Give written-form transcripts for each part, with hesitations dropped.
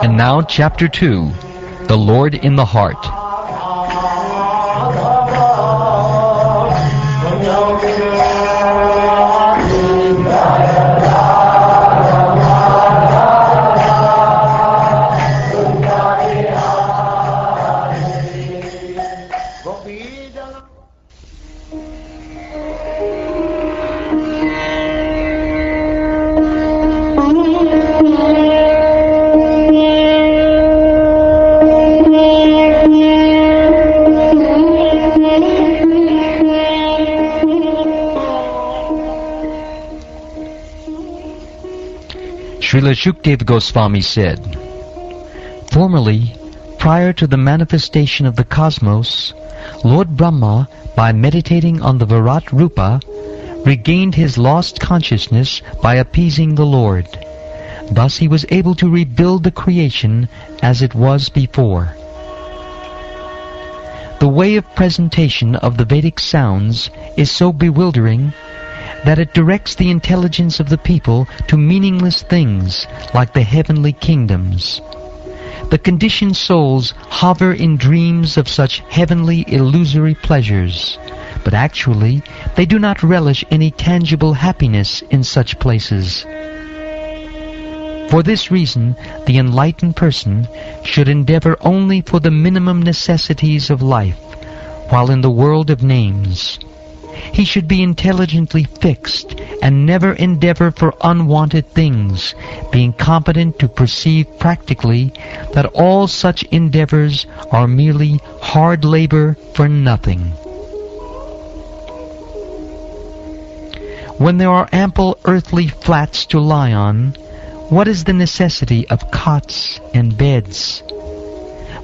And now, Chapter 2, The Lord in the Heart. Srila Shukdev Goswami said, "Formerly, prior to the manifestation of the cosmos, Lord Brahma, by meditating on the Virat Rupa, regained his lost consciousness by appeasing the Lord. Thus he was able to rebuild the creation as it was before." The way of presentation of the Vedic sounds is so bewildering that it directs the intelligence of the people to meaningless things like the heavenly kingdoms. The conditioned souls hover in dreams of such heavenly illusory pleasures, but actually they do not relish any tangible happiness in such places. For this reason, the enlightened person should endeavor only for the minimum necessities of life, while in the world of names. He should be intelligently fixed and never endeavor for unwanted things, being competent to perceive practically that all such endeavors are merely hard labor for nothing. When there are ample earthly flats to lie on, what is the necessity of cots and beds?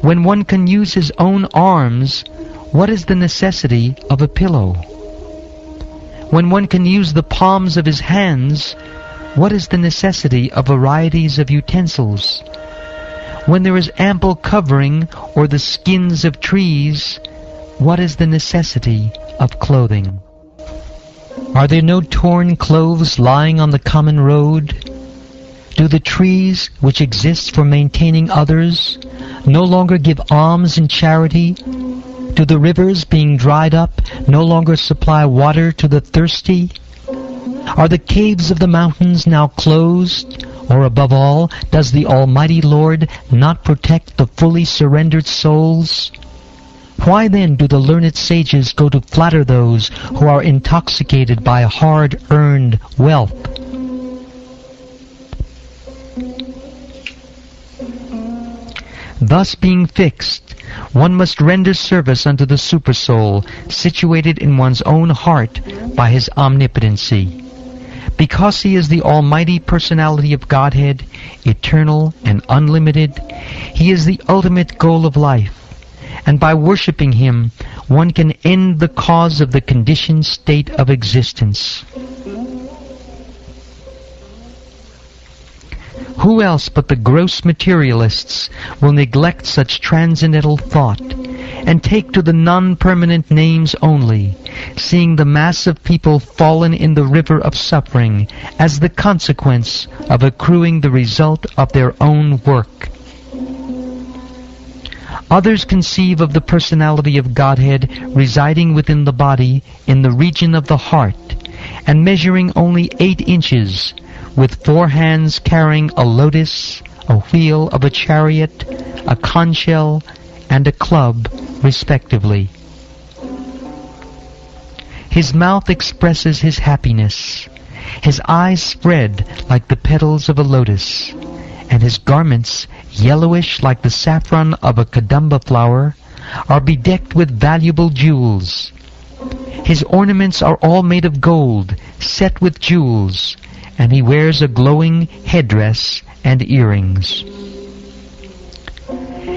When one can use his own arms, what is the necessity of a pillow? When one can use the palms of his hands, what is the necessity of varieties of utensils? When there is ample covering or the skins of trees, what is the necessity of clothing? Are there no torn clothes lying on the common road? Do the trees, which exist for maintaining others, no longer give alms in charity? Do the rivers, being dried up, no longer supply water to the thirsty? Are the caves of the mountains now closed? Or above all, does the Almighty Lord not protect the fully surrendered souls? Why then do the learned sages go to flatter those who are intoxicated by hard-earned wealth? Thus being fixed, one must render service unto the Supersoul, situated in one's own heart by his omnipotency. Because he is the almighty personality of Godhead, eternal and unlimited, he is the ultimate goal of life, and by worshipping him, one can end the cause of the conditioned state of existence. Who else but the gross materialists will neglect such transcendental thought and take to the non-permanent names only, seeing the mass of people fallen in the river of suffering as the consequence of accruing the result of their own work? Others conceive of the personality of Godhead residing within the body in the region of the heart and measuring only 8 inches, with 4 hands carrying a lotus, a wheel of a chariot, a conch shell, and a club, respectively. His mouth expresses his happiness, his eyes spread like the petals of a lotus, and his garments, yellowish like the saffron of a kadamba flower, are bedecked with valuable jewels. His ornaments are all made of gold, set with jewels, and he wears a glowing headdress and earrings.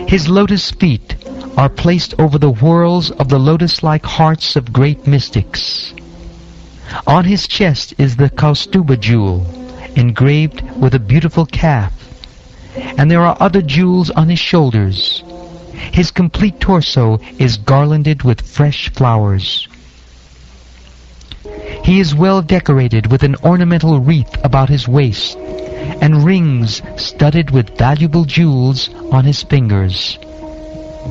His lotus feet are placed over the whorls of the lotus-like hearts of great mystics. On his chest is the Kaustuba jewel, engraved with a beautiful calf, and there are other jewels on his shoulders. His complete torso is garlanded with fresh flowers. He is well decorated with an ornamental wreath about his waist, and rings studded with valuable jewels on his fingers.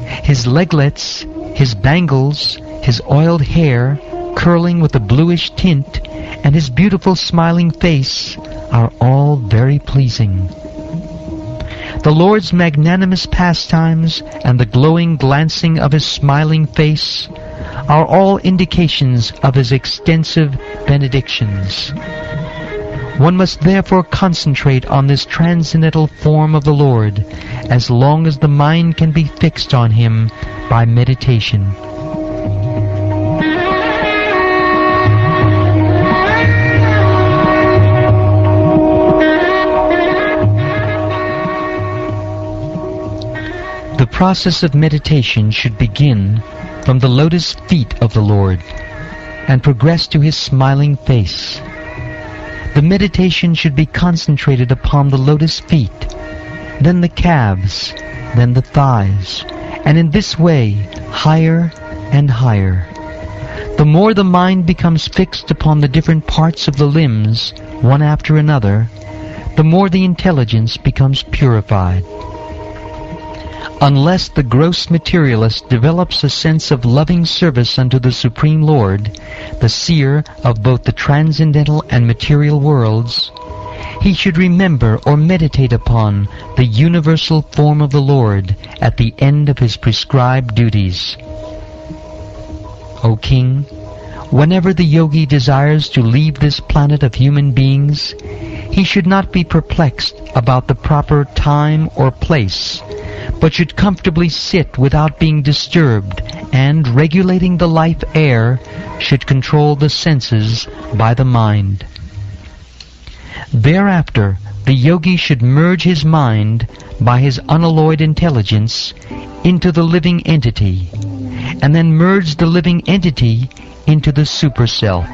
His leglets, his bangles, his oiled hair, curling with a bluish tint, and his beautiful smiling face are all very pleasing. The Lord's magnanimous pastimes and the glowing glancing of his smiling face are all indications of his extensive benedictions. One must therefore concentrate on this transcendental form of the Lord as long as the mind can be fixed on him by meditation. The process of meditation should begin from the lotus feet of the Lord and progress to his smiling face. The meditation should be concentrated upon the lotus feet, then the calves, then the thighs, and in this way higher and higher. The more the mind becomes fixed upon the different parts of the limbs, one after another, the more the intelligence becomes purified. Unless the gross materialist develops a sense of loving service unto the Supreme Lord, the seer of both the transcendental and material worlds, he should remember or meditate upon the universal form of the Lord at the end of his prescribed duties. O King, whenever the yogi desires to leave this planet of human beings, he should not be perplexed about the proper time or place, but should comfortably sit without being disturbed, and, regulating the life air, should control the senses by the mind. Thereafter, the yogi should merge his mind by his unalloyed intelligence into the living entity, and then merge the living entity into the super-self.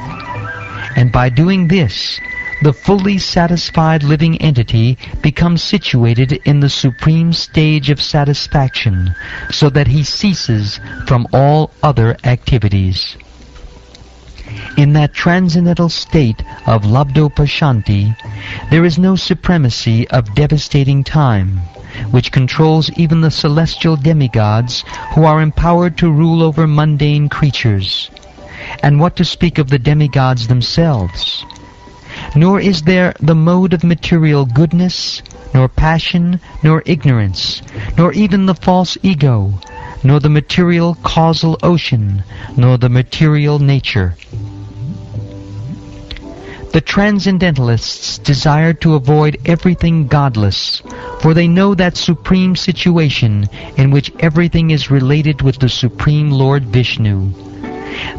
And by doing this, the fully satisfied living entity becomes situated in the supreme stage of satisfaction, so that he ceases from all other activities. In that transcendental state of labdopashanti, there is no supremacy of devastating time, which controls even the celestial demigods who are empowered to rule over mundane creatures. And what to speak of the demigods themselves? Nor is there the mode of material goodness, nor passion, nor ignorance, nor even the false ego, nor the material causal ocean, nor the material nature. The transcendentalists desire to avoid everything godless, for they know that supreme situation in which everything is related with the Supreme Lord Vishnu.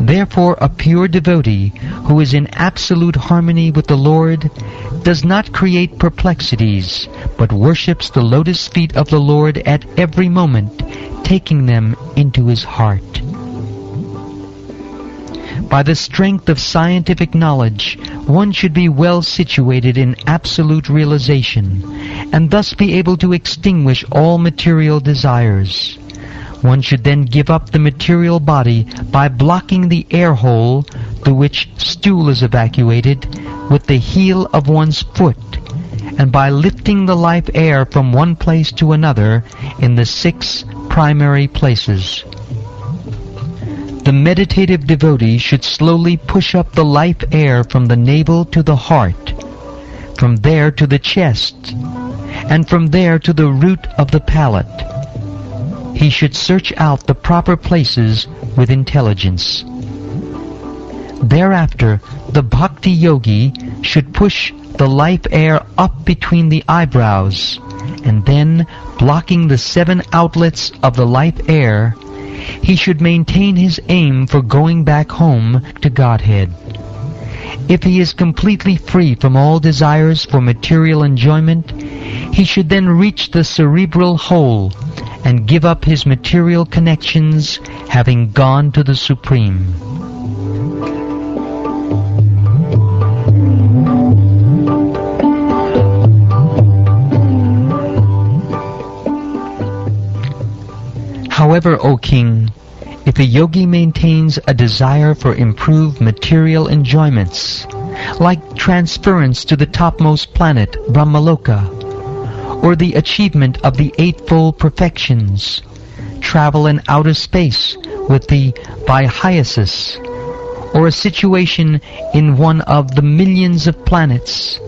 Therefore, a pure devotee who is in absolute harmony with the Lord does not create perplexities, but worships the lotus feet of the Lord at every moment, taking them into his heart. By the strength of scientific knowledge, one should be well situated in absolute realization, and thus be able to extinguish all material desires. One should then give up the material body by blocking the air hole through which stool is evacuated with the heel of one's foot, and by lifting the life air from one place to another in the 6 primary places. The meditative devotee should slowly push up the life air from the navel to the heart, from there to the chest, and from there to the root of the palate. He should search out the proper places with intelligence. Thereafter, the bhakti yogi should push the life air up between the eyebrows, and then, blocking the 7 outlets of the life air, he should maintain his aim for going back home to Godhead. If he is completely free from all desires for material enjoyment, he should then reach the cerebral hole and give up his material connections, having gone to the Supreme. However, O king, if a yogi maintains a desire for improved material enjoyments, like transference to the topmost planet, Brahmaloka, or the achievement of the Eightfold Perfections, travel in outer space with the Vyhayasis, or a situation in one of the millions of planets,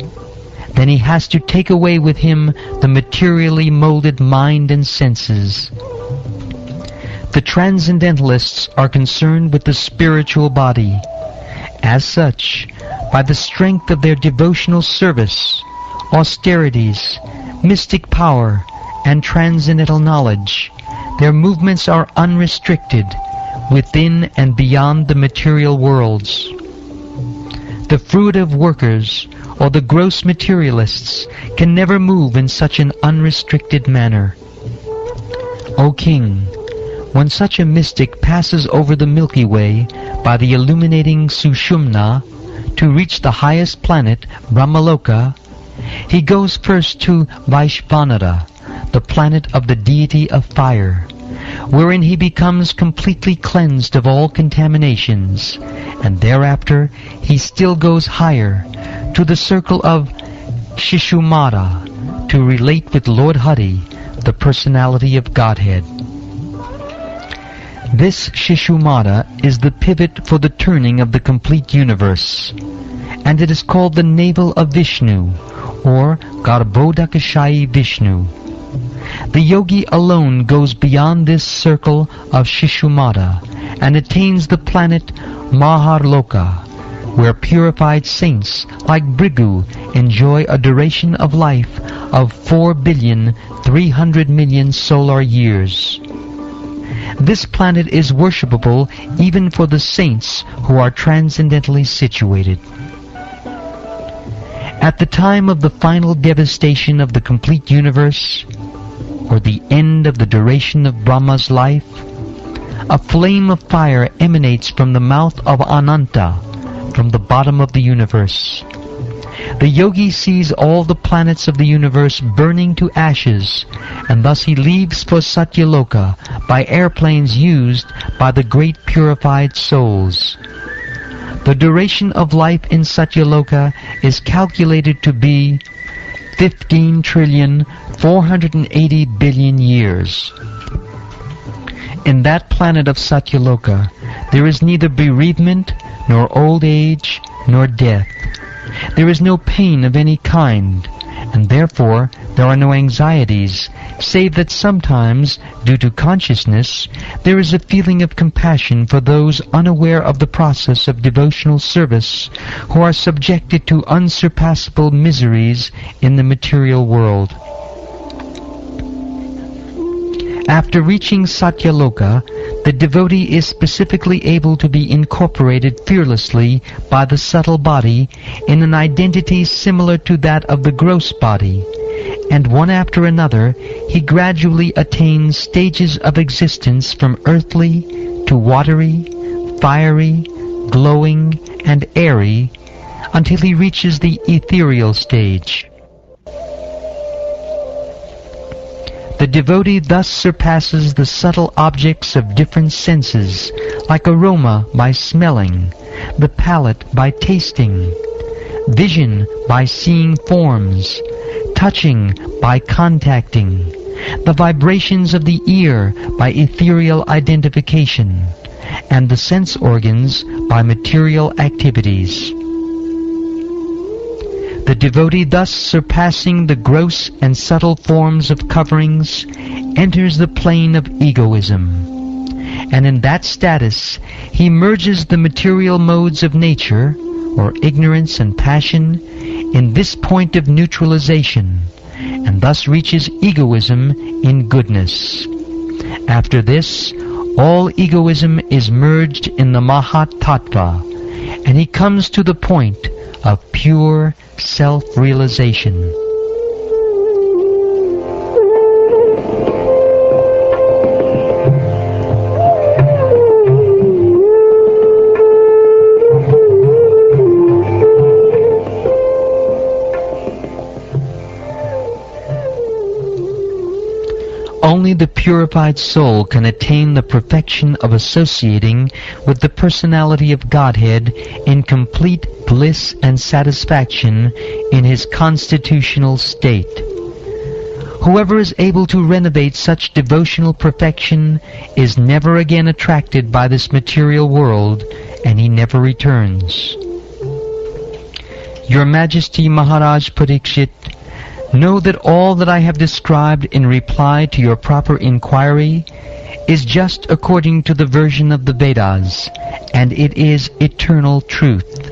then he has to take away with him the materially molded mind and senses. The Transcendentalists are concerned with the spiritual body. As such, by the strength of their devotional service, austerities, mystic power, and transcendental knowledge, their movements are unrestricted within and beyond the material worlds. The fruitive workers or the gross materialists can never move in such an unrestricted manner. O king, when such a mystic passes over the Milky Way by the illuminating Sushumna to reach the highest planet, Brahmaloka, he goes first to Vaishvanara, the planet of the deity of fire, wherein he becomes completely cleansed of all contaminations, and thereafter he still goes higher to the circle of Shishumara to relate with Lord Hari, the personality of Godhead. This Shishumara is the pivot for the turning of the complete universe, and it is called the navel of Vishnu, or Garbhodakashayi Vishnu. The yogi alone goes beyond this circle of Shishumara and attains the planet Maharloka, where purified saints like Bhrigu enjoy a duration of life of 4,300,000,000 solar years. This planet is worshipable even for the saints who are transcendentally situated. At the time of the final devastation of the complete universe, or the end of the duration of Brahma's life, a flame of fire emanates from the mouth of Ananta, from the bottom of the universe. The yogi sees all the planets of the universe burning to ashes, and thus he leaves for Satyaloka by airplanes used by the great purified souls. The duration of life in Satyaloka is calculated to be 15,480,000,000,000 years. In that planet of Satyaloka, there is neither bereavement, nor old age, nor death. There is no pain of any kind, and therefore there are no anxieties, save that sometimes, due to consciousness, there is a feeling of compassion for those unaware of the process of devotional service, who are subjected to unsurpassable miseries in the material world. After reaching Satyaloka, the devotee is specifically able to be incorporated fearlessly by the subtle body in an identity similar to that of the gross body, and one after another he gradually attains stages of existence from earthly to watery, fiery, glowing, and airy, until he reaches the ethereal stage. The devotee thus surpasses the subtle objects of different senses, like aroma by smelling, the palate by tasting, vision by seeing forms, touching by contacting, the vibrations of the ear by ethereal identification, and the sense organs by material activities. The devotee, thus surpassing the gross and subtle forms of coverings, enters the plane of egoism, and in that status he merges the material modes of nature, or ignorance and passion, in this point of neutralization, and thus reaches egoism in goodness. After this, all egoism is merged in the Mahat Tattva, and he comes to the point of pure self-realization. Only the purified soul can attain the perfection of associating with the personality of Godhead in complete bliss and satisfaction in his constitutional state. Whoever is able to renovate such devotional perfection is never again attracted by this material world, and he never returns. Your Majesty Maharaj Parikshit, know that all that I have described in reply to your proper inquiry is just according to the version of the Vedas, and it is eternal truth.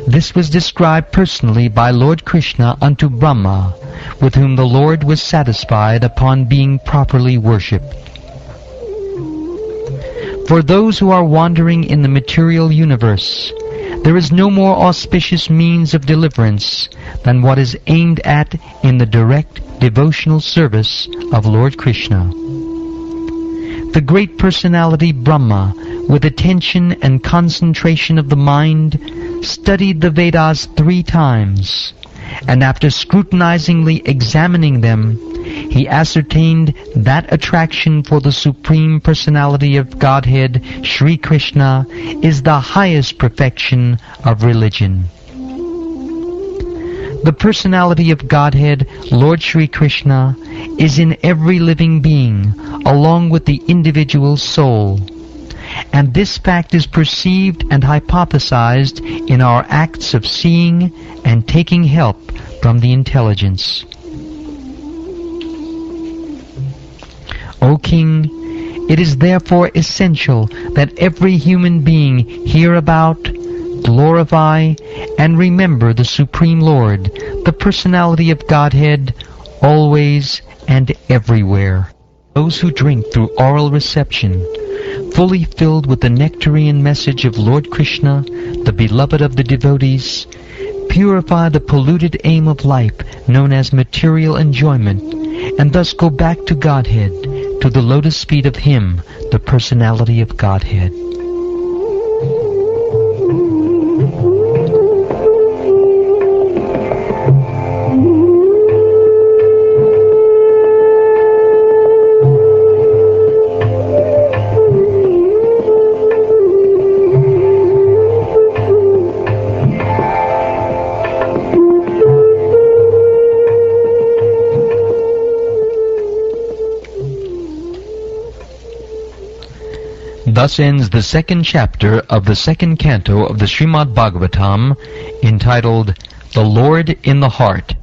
This was described personally by Lord Krishna unto Brahma, with whom the Lord was satisfied upon being properly worshipped. For those who are wandering in the material universe, there is no more auspicious means of deliverance than what is aimed at in the direct devotional service of Lord Krishna. The great personality Brahma, with attention and concentration of the mind, studied the Vedas 3 times, and after scrutinizingly examining them, he ascertained that attraction for the Supreme Personality of Godhead, Sri Krishna, is the highest perfection of religion. The Personality of Godhead, Lord Sri Krishna, is in every living being, along with the individual soul. And this fact is perceived and hypothesized in our acts of seeing and taking help from the intelligence. O King, it is therefore essential that every human being hear about, glorify, and remember the Supreme Lord, the Personality of Godhead, always and everywhere. Those who drink through oral reception, fully filled with the nectarian message of Lord Krishna, the beloved of the devotees, purify the polluted aim of life known as material enjoyment, and thus go back to Godhead, to the lotus feet of Him, the Personality of Godhead. Thus ends the 2nd chapter of the 2nd canto of the Srimad Bhagavatam, entitled The Lord in the Heart.